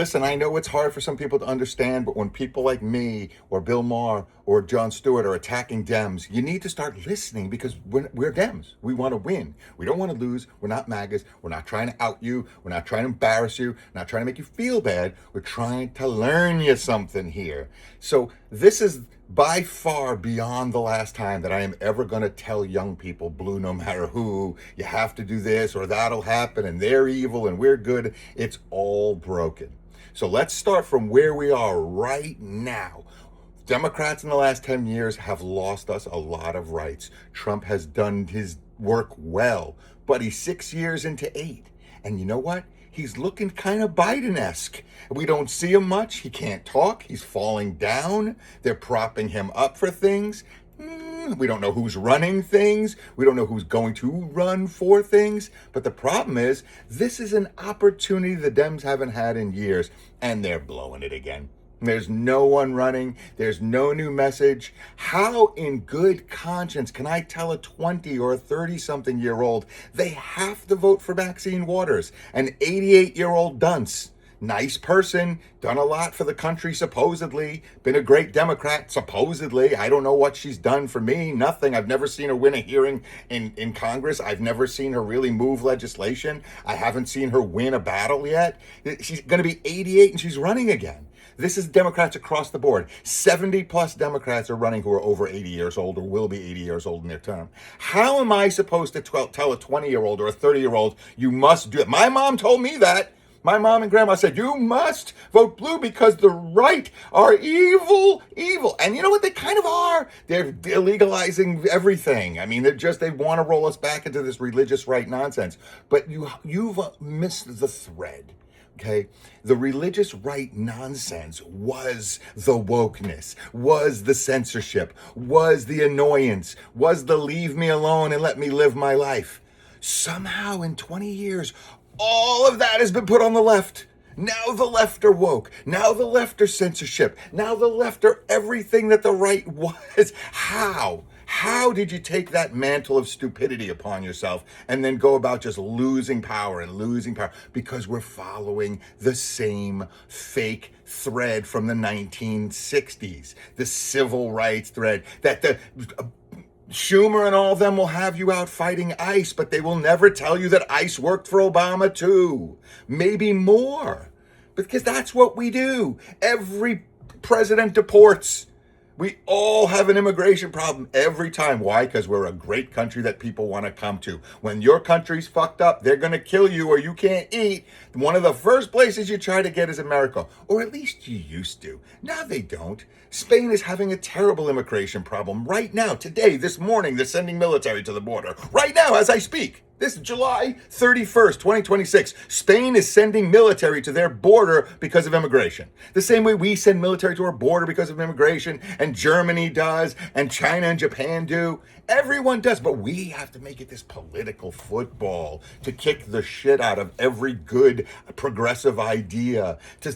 Listen, I know it's hard for some people to understand, but when people like me or Bill Maher or Jon Stewart are attacking Dems, you need to start listening because we're Dems. We want to win. We don't want to lose. We're not MAGAs. We're not trying to out you. We're not trying to embarrass you. We're not trying to make you feel bad. We're trying to learn you something here. So this is by far beyond the last time that I am ever going to tell young people, blue no matter who, you have to do this or that'll happen and they're evil and we're good. It's all broken. So let's start from where we are right now. Democrats in the last 10 years have lost us a lot of rights. Trump has done his work well, but he's 6 years into 8. And you know what? He's looking kind of Biden-esque. We don't see him much. He can't talk. He's falling down. They're propping him up for things. We don't know who's running things. We don't know who's going to run for things. But the problem is, this is an opportunity the Dems haven't had in years, and they're blowing it again. There's no one running. There's no new message. How in good conscience can I tell a 20 or a 30-something-year-old they have to vote for Maxine Waters, an 88-year-old dunce? Nice person, done a lot for the country, supposedly, been a great Democrat, supposedly. I don't know what she's done for me, nothing. I've never seen her win a hearing in Congress. I've never seen her really move legislation. I haven't seen her win a battle yet. She's going to be 88 and she's running again. This is Democrats across the board. 70 plus Democrats are running who are over 80 years old or will be 80 years old in their term. How am I supposed to tell a 20-year-old or a 30-year-old, you must do it? My mom told me that. My mom and grandma said, you must vote blue because the right are evil, evil. And you know what? They kind of are. They're illegalizing everything. I mean, they want to roll us back into this religious right nonsense. But you've missed the thread. Okay, the religious right nonsense was the wokeness, was the censorship, was the annoyance, was the leave me alone and let me live my life. Somehow in 20 years, all of that has been put on the left. Now the left are woke. Now the left are censorship. Now the left are everything that the right was. How? How did you take that mantle of stupidity upon yourself and then go about just losing power and losing power? Because we're following the same fake thread from the 1960s, the civil rights thread that the Schumer and all of them will have you out fighting ICE, but they will never tell you that ICE worked for Obama too. Maybe more. Because that's what we do. Every president deports. We all have an immigration problem every time. Why? Because we're a great country that people want to come to. When your country's fucked up, they're going to kill you or you can't eat. One of the first places you try to get is America. Or at least you used to. Now they don't. Spain is having a terrible immigration problem right now. Today, this morning, they're sending military to the border. Right now, as I speak. This July 31st, 2026, Spain is sending military to their border because of immigration. The same way we send military to our border because of immigration, and Germany does, and China and Japan do. Everyone does, but we have to make it this political football to kick the shit out of every good progressive idea, to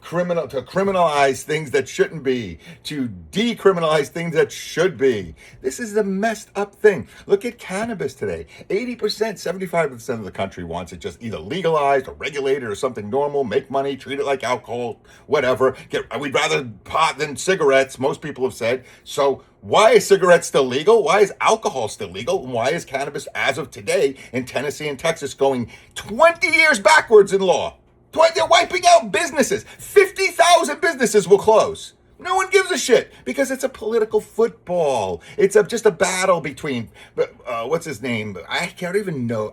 criminalize things that shouldn't be, to decriminalize things that should be. This is the messed up thing. Look at cannabis today. 80%, 75% of the country wants it just either legalized or regulated or something normal, make money, treat it like alcohol, whatever. We'd rather pot than cigarettes, most people have said. So why is cigarettes still legal? Why is alcohol still legal? And why is cannabis, as of today, in Tennessee and Texas, going 20 years backwards in law? They're wiping out businesses. 50,000 businesses will close. No one gives a shit because it's a political football. It's just a battle between, what's his name? I can't even know.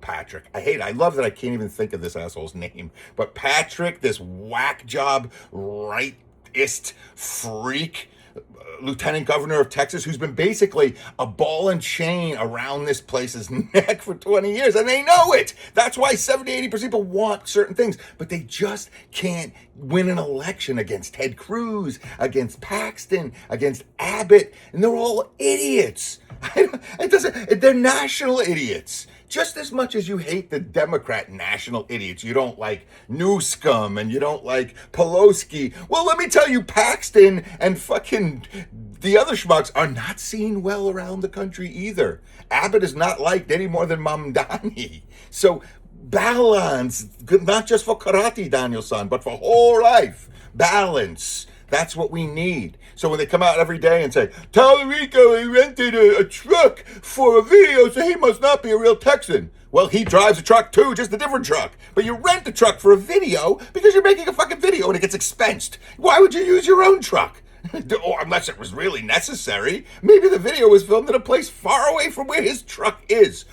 Patrick. I love that I can't even think of this asshole's name. But Patrick, this whack job, rightist freak, lieutenant governor of Texas, who's been basically a ball and chain around this place's neck for 20 years, and they know it. That's why 70-80% of people want certain things, but they just can't win an election against Ted Cruz, against Paxton, against Abbott, and they're all idiots. They're national idiots. Just as much as you hate the Democrat national idiots, you don't like Newscomb and you don't like Pelosi. Well, let me tell you, Paxton and fucking the other schmucks are not seen well around the country either. Abbott is not liked any more than Mamdani. So Balance, not just for karate, Daniel-san, but for whole life. Balance. That's what we need. So when they come out every day and say, Tallarico, he rented a truck for a video, so he must not be a real Texan. Well, he drives a truck too, just a different truck. But you rent a truck for a video because you're making a fucking video and it gets expensed. Why would you use your own truck? Or unless it was really necessary. Maybe the video was filmed in a place far away from where his truck is.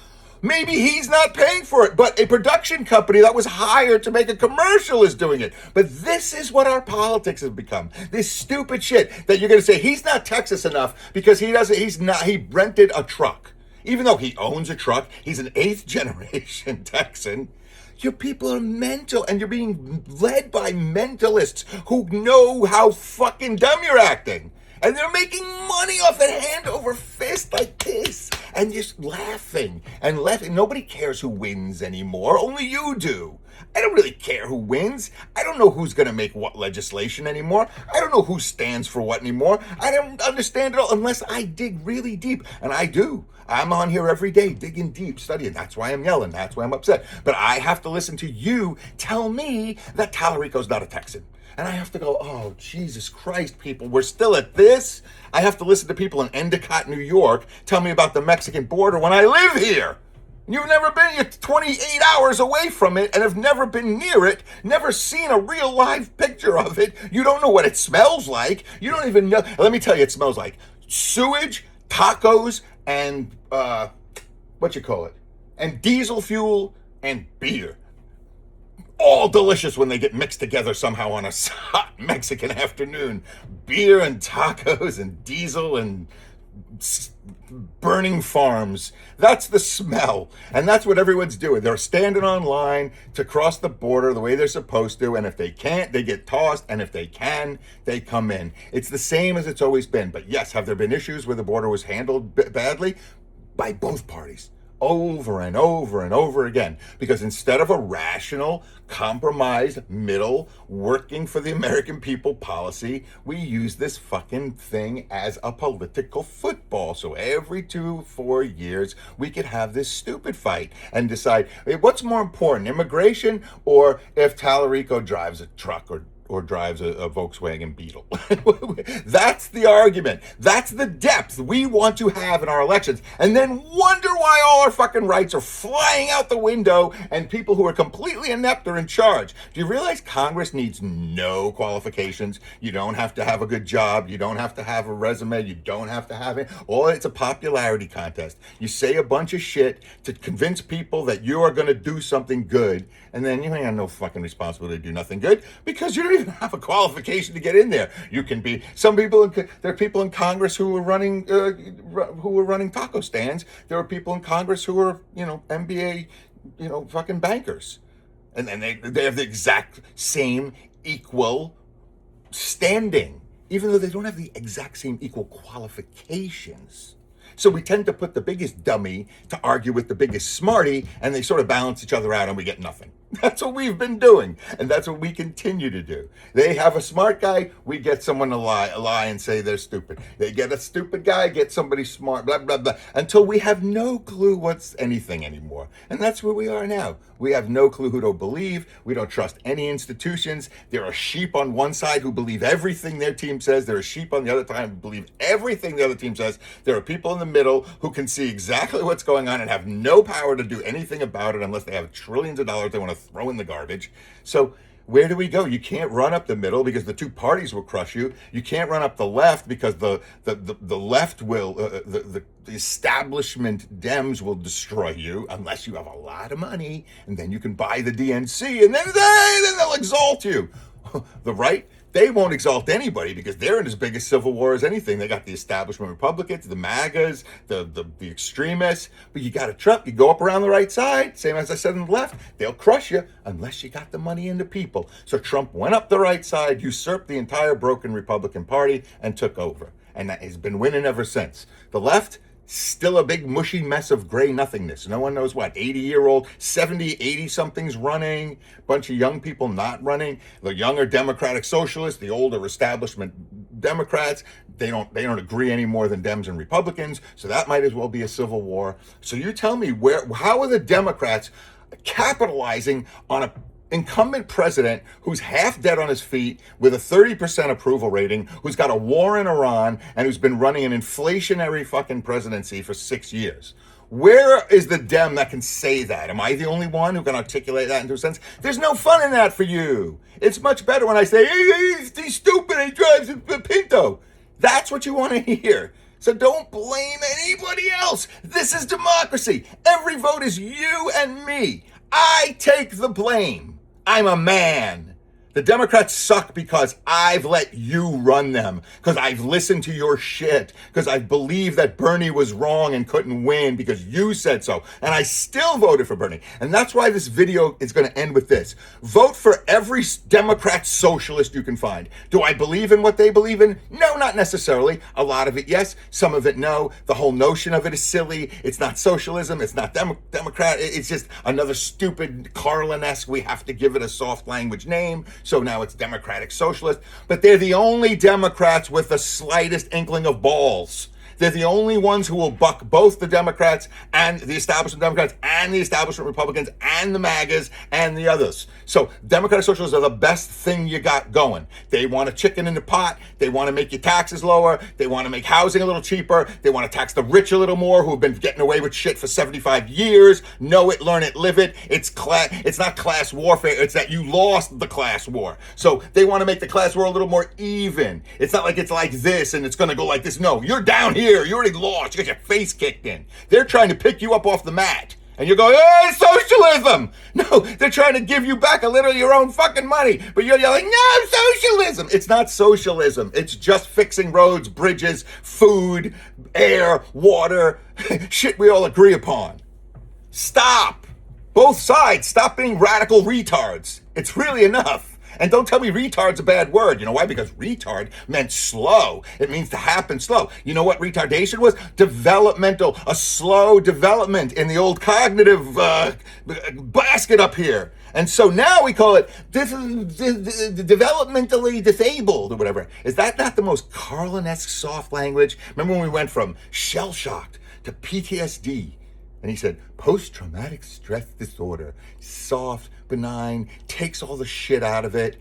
Maybe he's not paying for it, but a production company that was hired to make a commercial is doing it. But this is what our politics has become. This stupid shit that you're going to say he's not Texas enough because he rented a truck. Even though he owns a truck, he's an 8th generation Texan. Your people are mental, and you're being led by mentalists who know how fucking dumb you're acting. And they're making money off it hand over fist like this. And just laughing and laughing. Nobody cares who wins anymore. Only you do. I don't really care who wins. I don't know who's going to make what legislation anymore. I don't know who stands for what anymore. I don't understand it all unless I dig really deep. And I do. I'm on here every day digging deep, studying. That's why I'm yelling. That's why I'm upset. But I have to listen to you tell me that Tallarico's not a Texan. And I have to go, oh, Jesus Christ, people, we're still at this? I have to listen to people in Endicott, New York, tell me about the Mexican border when I live here. You've never been, you're 28 hours away from it and have never been near it, never seen a real live picture of it. You don't know what it smells like. You don't even know. Let me tell you, it smells like sewage, tacos, and, and diesel fuel and beer. All delicious when they get mixed together somehow on a hot Mexican afternoon. Beer and tacos and diesel and burning farms. That's the smell. And that's what everyone's doing. They're standing on line to cross the border the way they're supposed to. And if they can't, they get tossed. And if they can, they come in. It's the same as it's always been. But yes, have there been issues where the border was handled badly? By both parties. Over and over and over again. Because instead of a rational, compromised, middle, working for the American people policy, we use this fucking thing as a political football. So every 2-4 years, we could have this stupid fight and decide, hey, what's more important, immigration or if Tallarico drives a truck or drives a Volkswagen Beetle. That's the argument. That's the depth we want to have in our elections. And then wonder why all our fucking rights are flying out the window and people who are completely inept are in charge. Do you realize Congress needs no qualifications? You don't have to have a good job. You don't have to have a resume. You don't have to have it. It's a popularity contest. You say a bunch of shit to convince people that you are going to do something good, and then you ain't have no fucking responsibility to do nothing good because you don't even have a qualification to get in there. You can be there are people in Congress who were running taco stands. There are people in Congress who are MBA fucking bankers, and they have the exact same equal standing, even though they don't have the exact same equal qualifications. So we tend to put the biggest dummy to argue with the biggest smarty, and they sort of balance each other out, and we get nothing. That's what we've been doing, and that's what we continue to do. They have a smart guy, we get someone to lie and say they're stupid. They get a stupid guy, get somebody smart, blah, blah, blah, until we have no clue what's anything anymore. And that's where we are now. We have no clue who to believe. We don't trust any institutions. There are sheep on one side who believe everything their team says. There are sheep on the other side who believe everything the other team says. There are people in the middle who can see exactly what's going on and have no power to do anything about it unless they have trillions of dollars they want to throw in the garbage. So where do we go? You can't run up the middle because the two parties will crush you. You can't run up the left because the left will, the establishment Dems will destroy you unless you have a lot of money, and then you can buy the DNC, and then they'll exalt you. The right, they won't exalt anybody because they're in as big a civil war as anything. They got the establishment Republicans, the MAGAs, the extremists. But you got a Trump, you go up around the right side, same as I said on the left, they'll crush you unless you got the money and the people. So Trump went up the right side, usurped the entire broken Republican Party, and took over. And that has been winning ever since. The left, still a big mushy mess of gray nothingness. No one knows what, 80-year-old, 70, 80-somethings running, bunch of young people not running. The younger Democratic Socialists, the older establishment Democrats, they don't agree any more than Dems and Republicans, so that might as well be a civil war. So you tell me how are the Democrats capitalizing on a incumbent president who's half dead on his feet with a 30% approval rating, who's got a war in Iran, and who's been running an inflationary fucking presidency for 6 years. Where is the Dem that can say that? Am I the only one who can articulate that into a sentence? There's no fun in that for you. It's much better when I say, hey, he's stupid, he drives a Pinto. That's what you want to hear. So don't blame anybody else. This is democracy. Every vote is you and me. I take the blame. I'm a man. The Democrats suck because I've let you run them, because I've listened to your shit, because I believe that Bernie was wrong and couldn't win because you said so. And I still voted for Bernie. And that's why this video is going to end with this. Vote for every Democrat socialist you can find. Do I believe in what they believe in? No, not necessarily. A lot of it, yes. Some of it, no. The whole notion of it is silly. It's not socialism. It's not Democrat. It's just another stupid Carlin-esque, we have to give it a soft language name. So now it's Democratic Socialist. But they're the only Democrats with the slightest inkling of balls. They're the only ones who will buck both the Democrats and the establishment Democrats and the establishment Republicans and the MAGAs and the others. So Democratic Socialists are the best thing you got going. They want a chicken in the pot. They want to make your taxes lower. They want to make housing a little cheaper. They want to tax the rich a little more who have been getting away with shit for 75 years. Know it, learn it, live it. It's not class warfare. It's that you lost the class war. So they want to make the class war a little more even. It's not like it's like this and it's going to go like this. No, you're down here. You already lost. You got your face kicked in. They're trying to pick you up off the mat. And you're going, hey, socialism! No, they're trying to give you back a little of your own fucking money. But you're yelling, no, socialism! It's not socialism. It's just fixing roads, bridges, food, air, water, shit we all agree upon. Stop! Both sides, stop being radical retards. It's really enough. And don't tell me retard's a bad word. You know why? Because retard meant slow. It means to happen slow. You know what retardation was? Developmental, a slow development in the old cognitive basket up here. And so now we call it developmentally disabled or whatever. Is that not the most Carlin-esque soft language? Remember when we went from shell-shocked to PTSD? And he said, post-traumatic stress disorder, soft, benign, takes all the shit out of it.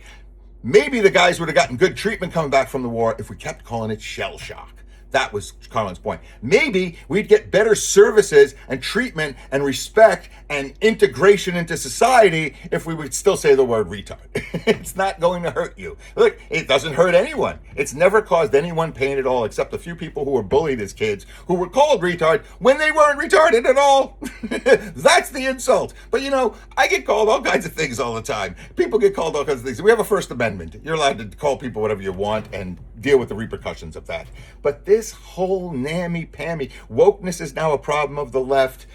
Maybe the guys would have gotten good treatment coming back from the war if we kept calling it shell shock. That was Carlin's point. Maybe we'd get better services and treatment and respect and integration into society if we would still say the word retard. It's not going to hurt you. Look, it doesn't hurt anyone. It's never caused anyone pain at all, except a few people who were bullied as kids who were called retard when they weren't retarded at all. That's the insult. But you know, I get called all kinds of things all the time. People get called all kinds of things. We have a First Amendment. You're allowed to call people whatever you want and deal with the repercussions of that. But this whole nammy-pammy, wokeness is now a problem of the left.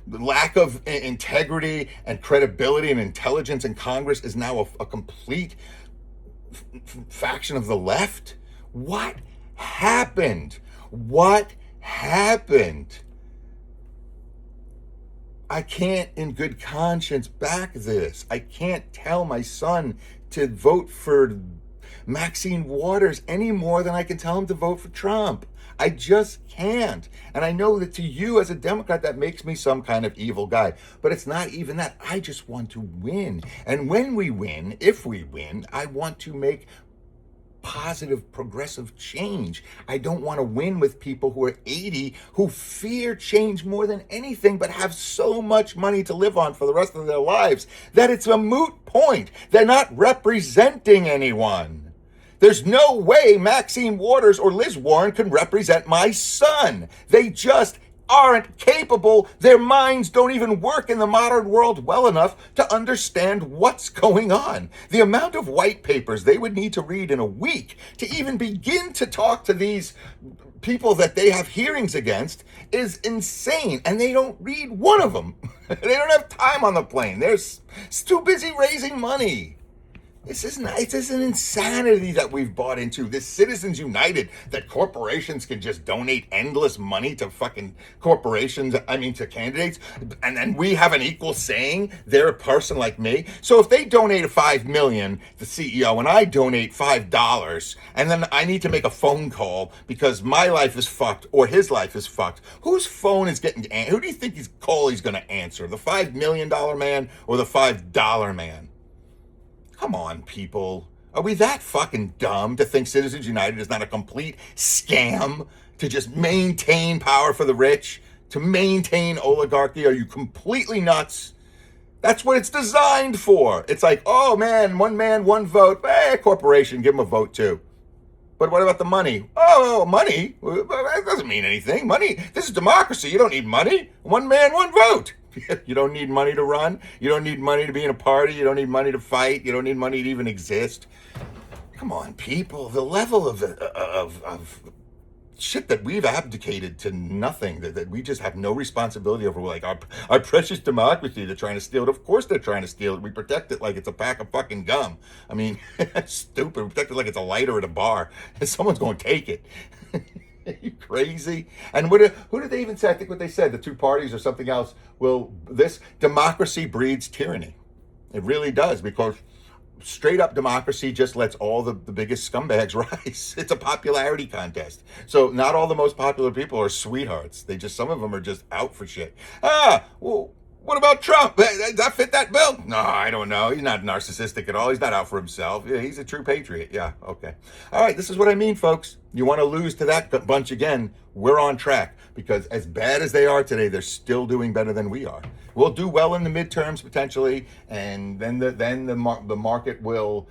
Lack of integrity and credibility and intelligence in Congress is now a complete faction of the left. What happened? What happened? I can't in good conscience back this. I can't tell my son to vote for Maxine Waters any more than I can tell him to vote for Trump. I just can't. And I know that to you as a Democrat, that makes me some kind of evil guy. But it's not even that. I just want to win. And when we win, if we win, I want to make positive, progressive change. I don't want to win with people who are 80 who fear change more than anything but have so much money to live on for the rest of their lives that it's a moot point. They're not representing anyone. There's no way Maxine Waters or Liz Warren can represent my son. They just aren't capable. Their minds don't even work in the modern world well enough to understand what's going on. The amount of white papers they would need to read in a week to even begin to talk to these people that they have hearings against is insane. And they don't read one of them. They don't have time on the plane. They're too busy raising money. This is an insanity that we've bought into. This Citizens United, that corporations can just donate endless money to fucking corporations, I mean to candidates, and then we have an equal saying, they're a person like me. So if they donate $5 million, the CEO, and I donate $5, and then I need to make a phone call because my life is fucked or his life is fucked, whose phone is getting, who do you think he's going to answer? The $5 million man or the $5 man? Come on, people. Are we that fucking dumb to think Citizens United is not a complete scam to just maintain power for the rich, to maintain oligarchy? Are you completely nuts? That's what it's designed for. It's like, oh man, one vote. Hey, corporation, give them a vote too. But what about the money? Oh, money? That doesn't mean anything. Money, this is democracy. You don't need money. One man, one vote. You don't need money to run. You don't need money to be in a party. You don't need money to fight. You don't need money to even exist. Come on, people. The level of shit that we've abdicated to nothing, that we just have no responsibility over, like our precious democracy. They're trying to steal it. Of course they're trying to steal it. We protect it like it's a pack of fucking gum. I mean, stupid. We protect it like it's a lighter at a bar. And someone's going to take it. Are you crazy? And who did they even say? I think what they said, the two parties or something else, this democracy breeds tyranny. It really does, because straight up democracy just lets all the biggest scumbags rise. It's a popularity contest. So not all the most popular people are sweethearts. Some of them are just out for shit. Well, what about Trump? Does that fit that bill? No, I don't know. He's not narcissistic at all. He's not out for himself. Yeah, he's a true patriot. Yeah, okay. All right, this is what I mean, folks. You want to lose to that bunch again, we're on track. Because as bad as they are today, they're still doing better than we are. We'll do well in the midterms potentially, and then the market will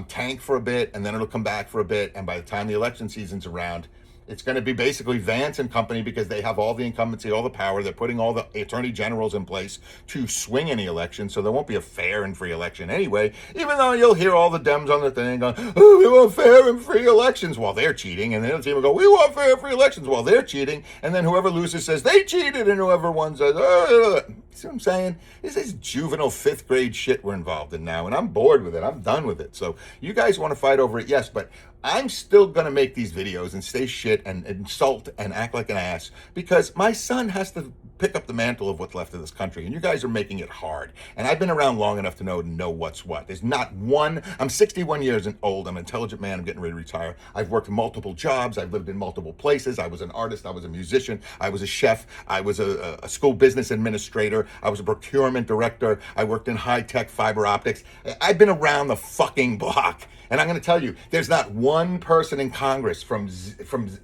tank for a bit, and then it'll come back for a bit. And by the time the election season's around, it's going to be basically Vance and company, because they have all the incumbency, all the power. They're putting all the attorney generals in place to swing any election, so there won't be a fair and free election anyway, even though you'll hear all the Dems on the thing going, oh, we want fair and free elections while they're cheating, and the other team will go, we want fair and free elections while they're cheating, and then whoever loses says they cheated, and whoever won says, oh. See what I'm saying? This is juvenile 5th grade shit we're involved in now, and I'm bored with it. I'm done with it. So you guys want to fight over it, yes, but I'm still going to make these videos and say shit and insult and act like an ass, because my son has to pick up the mantle of what's left of this country, and you guys are making it hard. And I've been around long enough to know what's what. There's not one. I'm 61 years old. I'm an intelligent man. I'm getting ready to retire. I've worked multiple jobs. I've lived in multiple places. I was an artist. I was a musician. I was a chef. I was a school business administrator. I was a procurement director. I worked in high-tech fiber optics. I've been around the fucking block. And I'm going to tell you, there's not one person in Congress from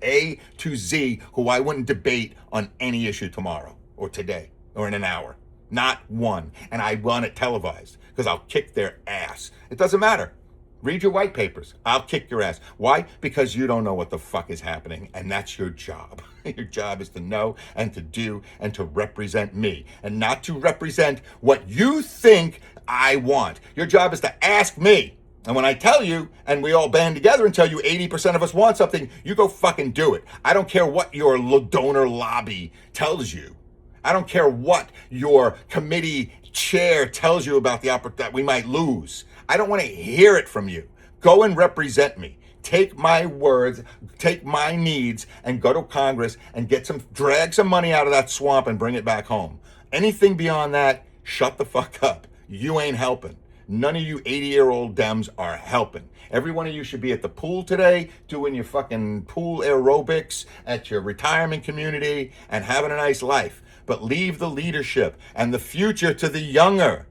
A to Z who I wouldn't debate on any issue tomorrow or today or in an hour. Not one. And I want it televised, because I'll kick their ass. It doesn't matter. Read your white papers. I'll kick your ass. Why? Because you don't know what the fuck is happening, and that's your job. Your job is to know and to do and to represent me, and not to represent what you think I want. Your job is to ask me. And when I tell you, and we all band together and tell you 80% of us want something, you go fucking do it. I don't care what your donor lobby tells you. I don't care what your committee chair tells you about the opportunity that we might lose. I don't want to hear it from you. Go and represent me. Take my words, take my needs, and go to Congress and drag some money out of that swamp and bring it back home. Anything beyond that, shut the fuck up. You ain't helping. None of you 80-year-old Dems are helping. Every one of you should be at the pool today, doing your fucking pool aerobics at your retirement community and having a nice life. But leave the leadership and the future to the younger,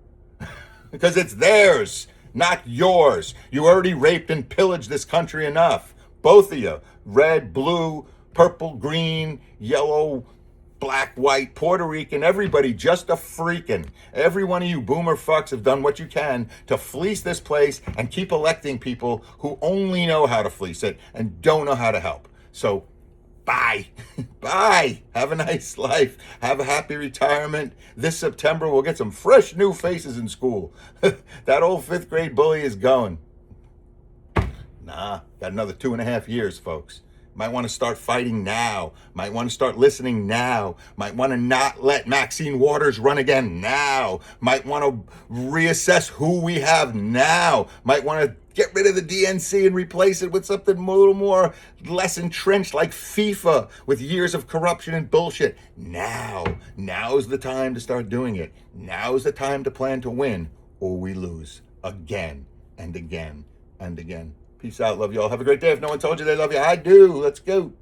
because it's theirs, not yours. You already raped and pillaged this country enough. Both of you, red, blue, purple, green, yellow, black, white, Puerto Rican, everybody, just a freaking. Every one of you boomer fucks have done what you can to fleece this place and keep electing people who only know how to fleece it and don't know how to help. So, bye. Bye. Have a nice life. Have a happy retirement. This September, we'll get some fresh new faces in school. That old 5th grade bully is going. Nah, got another 2.5 years, folks. Might want to start fighting now. Might want to start listening now. Might want to not let Maxine Waters run again now. Might want to reassess who we have now. Might want to get rid of the DNC and replace it with something a little more less entrenched like FIFA with years of corruption and bullshit. Now's the time to start doing it. Now's the time to plan to win, or we lose again and again and again. Peace out. Love you all. Have a great day. If no one told you they love you, I do. Let's go.